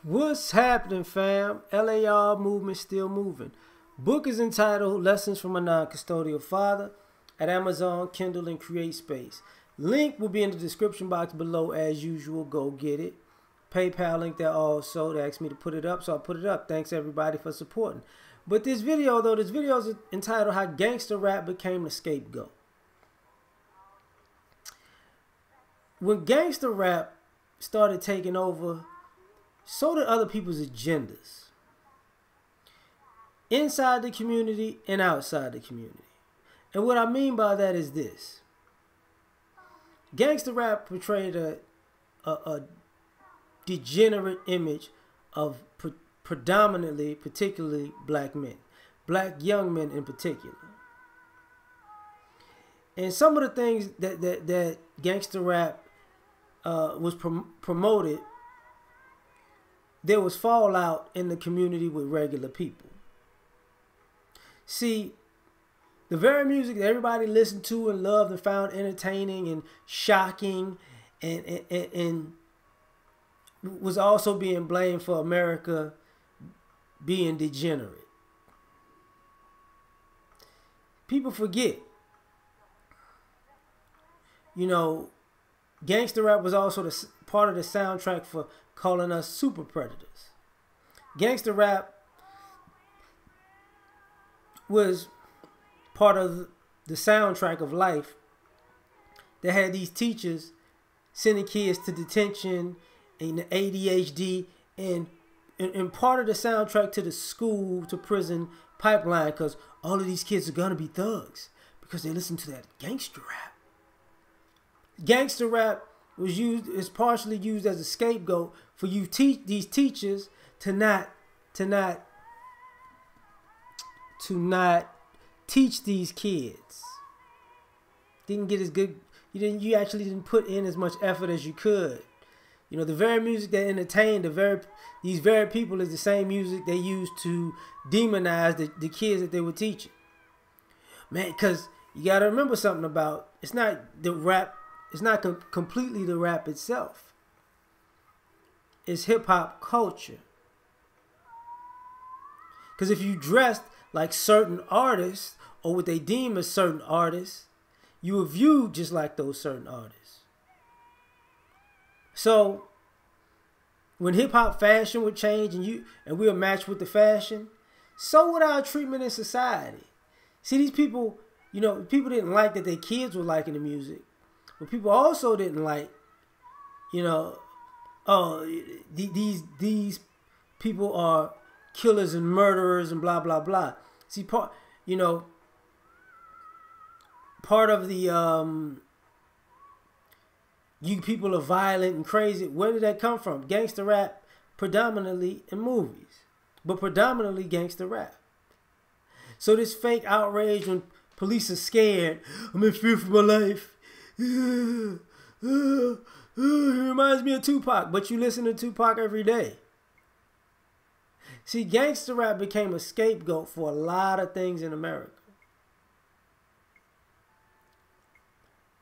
What's happening, fam? L.A.R. movement still moving. Book is entitled Lessons from a Non-Custodial Father at Amazon, Kindle, and Create Space. Link will be in the description box below as usual. Go get it. PayPal link there also. They asked me to put it up, so I put it up. Thanks everybody for supporting. But this video is entitled How Gangster Rap Became the Scapegoat. When gangster rap started taking over, so did other people's agendas. Inside the community and outside the community. And what I mean by that is this. Gangster rap portrayed a degenerate image of particularly black men. Black young men in particular. And some of the things that gangster rap was promoted, there was fallout in the community with regular people. See, the very music that everybody listened to and loved and found entertaining and shocking and was also being blamed for America being degenerate. People forget. You know, gangster rap was also part of the soundtrack for calling us super predators. Gangster rap was part of the soundtrack of life that had these teachers sending kids to detention and the ADHD and part of the soundtrack to the school to prison pipeline, because all of these kids are gonna be thugs because they listen to that gangster rap. Gangster rap is partially used as a scapegoat for these teachers to not teach these kids. Didn't get as good. You actually didn't put in as much effort as you could. You know, the very music that entertained these very people is the same music they used to demonize the kids that they were teaching. Man, because you got to remember something about, it's not the rap. It's not completely the rap itself. It's hip-hop culture. Because if you dressed like certain artists, or what they deem as certain artists, you were viewed just like those certain artists. So, when hip-hop fashion would change and we would match with the fashion, so would our treatment in society. See, these people, you know, people didn't like that their kids were liking the music. But people also didn't like, you know, oh, these people are killers and murderers and blah, blah, blah. See, part of the, you people are violent and crazy. Where did that come from? Gangster rap predominantly in movies, but predominantly gangster rap. So this fake outrage when police are scared, I'm in fear for my life. He reminds me of Tupac, but you listen to Tupac every day. See, gangster rap became a scapegoat for a lot of things in America.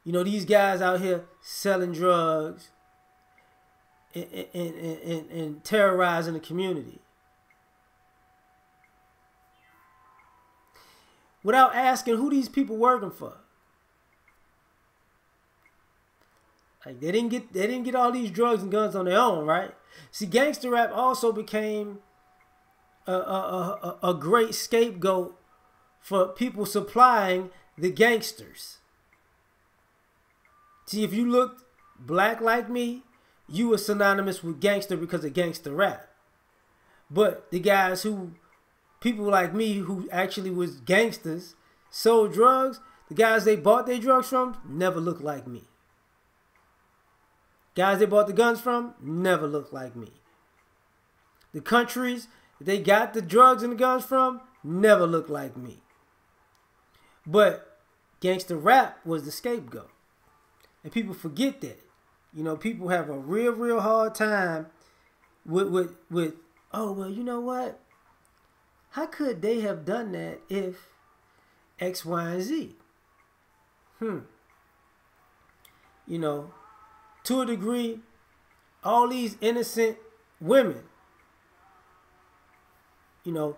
You know, these guys out here selling drugs and terrorizing the community. Without asking who these people working for. Like they didn't get all these drugs and guns on their own, right? See, gangster rap also became a great scapegoat for people supplying the gangsters. See, if you looked black like me, you were synonymous with gangster because of gangster rap. But the guys people like me who actually was gangsters, sold drugs, the guys they bought their drugs from never looked like me. Guys they bought the guns from never looked like me. The countries they got the drugs and the guns from never looked like me. But gangster rap was the scapegoat. And people forget that. You know, people have a real hard time with oh, well, you know what? How could they have done that if X, Y, and Z? You know, to a degree, all these innocent women You know,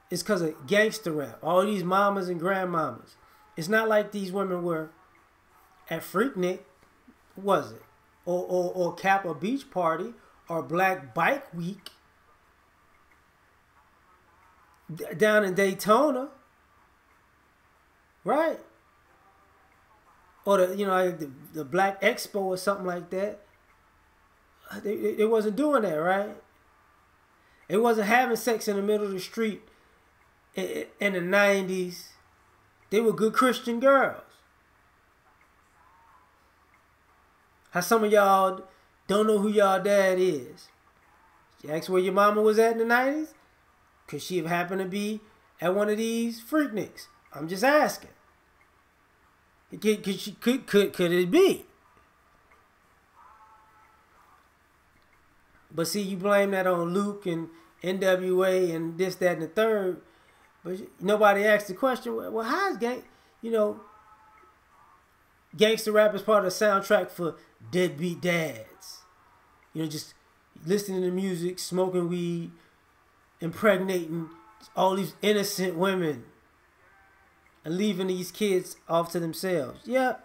it's because of gangster rap. All these mamas and grandmamas. It's not like these women were at Freaknik, was it? Or Kappa Beach Party or Black Bike Week down in Daytona, right? Or like the Black Expo or something like that. They wasn't doing that, right? It wasn't having sex in the middle of the street in the 90s. They were good Christian girls. How some of y'all don't know who y'all dad is. You ask where your mama was at in the 90s? Could she have happened to be at one of these Freakniks? I'm just asking. Could it be? But see, you blame that on Luke and NWA and this, that, and the third. But nobody asked the question, well, how is gangster rap is part of the soundtrack for deadbeat dads? Just listening to music, smoking weed, impregnating all these innocent women and leaving these kids off to themselves. Yeah,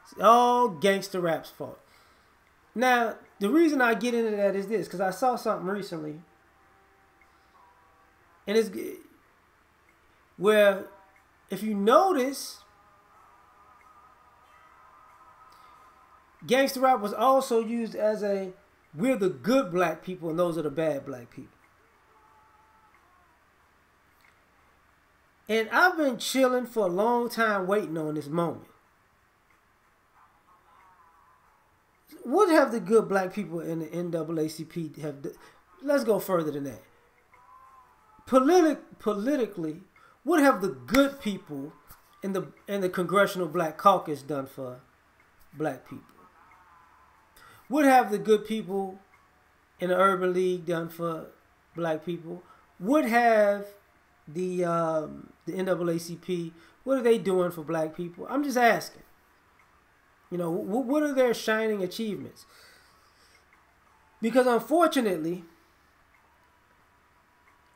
it's all gangster rap's fault. Now, the reason I get into that is this, because I saw something recently, and it's where, if you notice, gangster rap was also used as we're the good black people and those are the bad black people. And I've been chilling for a long time waiting on this moment. What have the good black people in the NAACP have done? Let's go further than that. Politically, what have the good people in the Congressional Black Caucus done for black people? What have the good people in the Urban League done for black people? What have the NAACP, what are they doing for black people? I'm just asking. What are their shining achievements? Because unfortunately,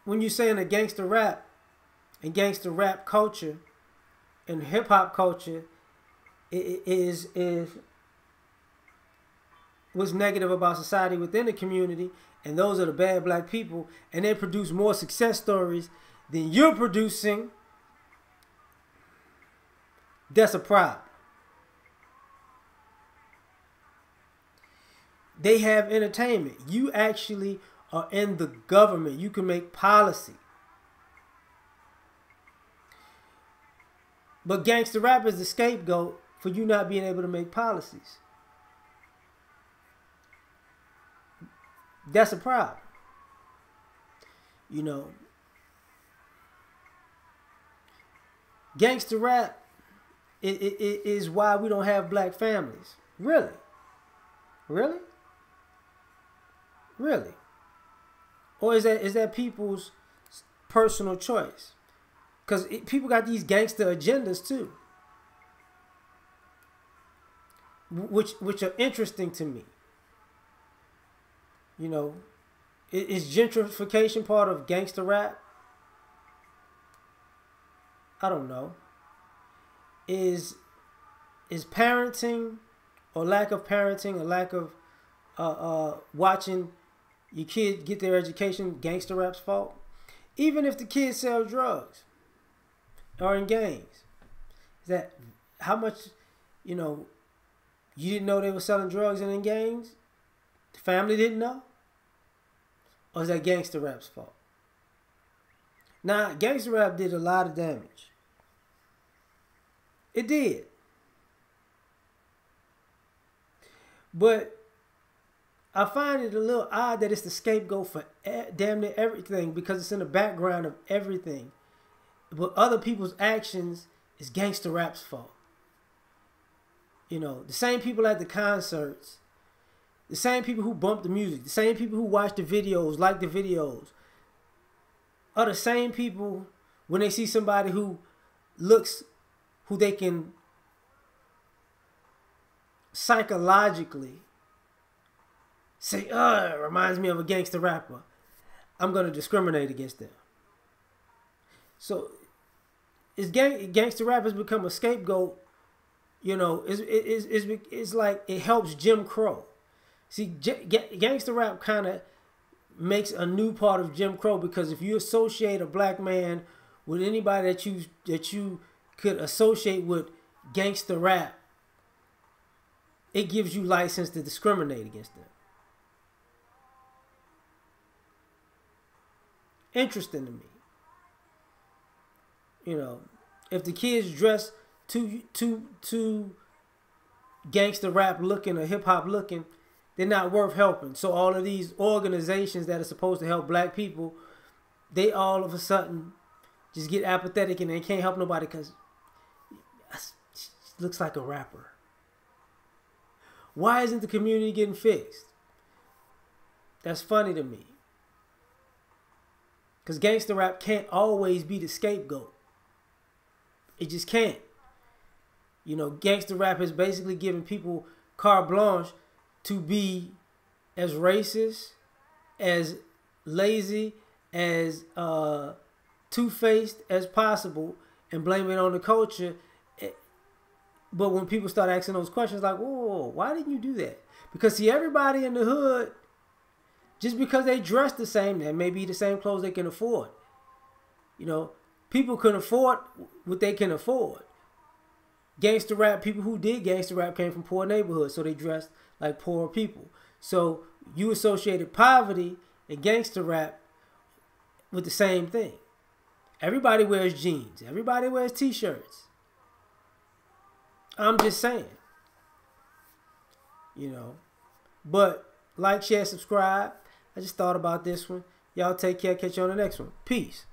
when you're saying a gangster rap and gangster rap culture and hip hop culture is what's negative about society within the community, and those are the bad black people, and they produce more success stories than you're producing, that's a problem. They have entertainment. You actually are in the government. You can make policy. But gangster rap is the scapegoat for you not being able to make policies. That's a problem. Gangster rap is why we don't have black families. Really? Really? Really? Or is that people's personal choice? Because people got these gangster agendas too, which are interesting to me. Is gentrification part of gangster rap? I don't know. Is parenting or lack of parenting or lack of watching your kid get their education gangster rap's fault? Even if the kids sell drugs or in gangs, is that how much, you didn't know they were selling drugs and in gangs? The family didn't know? Or is that gangster rap's fault? Now, gangster rap did a lot of damage. It did. But I find it a little odd that it's the scapegoat for damn near everything, because it's in the background of everything. But other people's actions is gangster rap's fault. The same people at the concerts, the same people who bump the music, the same people who watch the videos, like the videos, are the same people when they see somebody who they can psychologically say, it reminds me of a gangster rapper, I'm going to discriminate against them. So gangster rappers become a scapegoat. You know, it's like it helps Jim Crow. See, gangster rap kind of makes a new part of Jim Crow, because if you associate a black man with anybody that you could associate with gangster rap, it gives you license to discriminate against them. Interesting to me. You know, if the kids dress too gangster rap looking or hip hop looking, they're not worth helping. So all of these organizations that are supposed to help black people, they all of a sudden just get apathetic and they can't help nobody because she looks like a rapper. Why isn't the community getting fixed? That's funny to me. Because gangster rap can't always be the scapegoat. It just can't. You know, gangster rap is basically giving people carte blanche to be as racist, as lazy, as two-faced as possible and blame it on the culture. But when people start asking those questions like, whoa, why didn't you do that? Because see, everybody in the hood, just because they dress the same, that may be the same clothes they can afford. You know, people can afford what they can afford. Gangster rap, people who did gangster rap came from poor neighborhoods, so they dressed like poor people. So you associated poverty and gangster rap with the same thing. Everybody wears jeans. Everybody wears t-shirts. I'm just saying. You know. But like, share, subscribe. I just thought about this one. Y'all take care. Catch you on the next one. Peace.